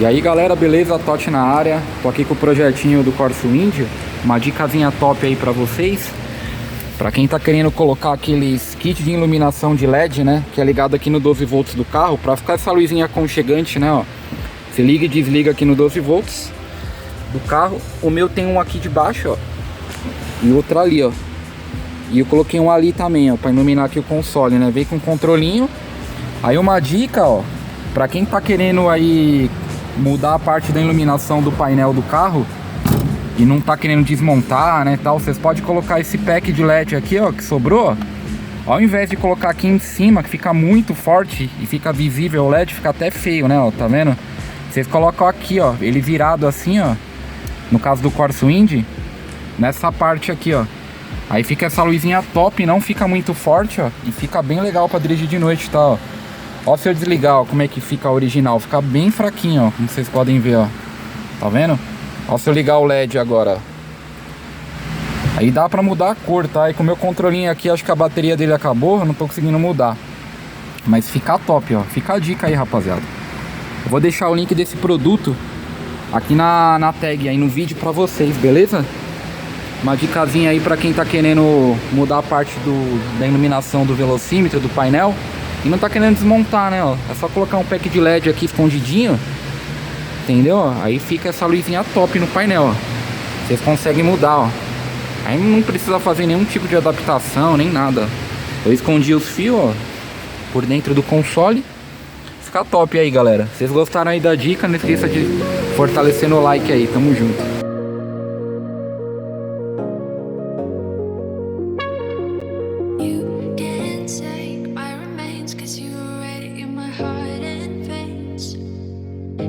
E aí galera, beleza? Totti na área. Tô aqui com o projetinho do Corsa Wind. Uma dicasinha top aí pra vocês. Pra quem tá querendo colocar aqueles kit de iluminação de LED, né? Que é ligado aqui no 12 volts do carro. Pra ficar essa luzinha aconchegante, né? Ó. Você liga e desliga aqui no 12 volts do carro. O meu tem um aqui de baixo, ó. E outro ali, ó. E eu coloquei um ali também, ó. Pra iluminar aqui o console, né? Veio com um controlinho. Aí uma dica, ó. Pra quem tá querendo aí mudar a parte da iluminação do painel do carro e não tá querendo desmontar, né, tal, vocês podem colocar esse pack de LED aqui, ó, que sobrou, ó. Ao invés de colocar aqui em cima, que fica muito forte e fica visível o LED, fica até feio, né, ó, tá vendo? Vocês colocam aqui, ó, ele virado assim, ó, no caso do Corsa Wind, nessa parte aqui, ó. Aí fica essa luzinha top, não fica muito forte, ó, e fica bem legal pra dirigir de noite, tá, ó. Ó, se eu desligar, ó, como é que fica a original. Fica bem fraquinho, ó, como vocês podem ver, ó. Tá vendo? Ó, se eu ligar o LED agora, ó. Aí dá pra mudar a cor, tá? E com o meu controlinho aqui, acho que a bateria dele acabou. Eu não tô conseguindo mudar. Mas fica top, ó. Fica a dica aí, rapaziada. Eu vou deixar o link desse produto aqui na tag aí no vídeo pra vocês, beleza? Uma dicasinha aí pra quem tá querendo mudar a parte da iluminação do velocímetro, do painel. E não tá querendo desmontar, né, ó. É só colocar um pack de LED aqui escondidinho. Entendeu? Aí fica essa luzinha top no painel, ó. Vocês conseguem mudar, ó. Aí não precisa fazer nenhum tipo de adaptação, nem nada. Eu escondi os fios, ó, por dentro do console. Fica top aí, galera. Vocês gostaram aí da dica? Não esqueça de fortalecer no like aí. Tamo junto.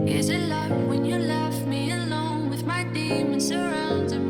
Is it love when you left me alone with my demons surrounding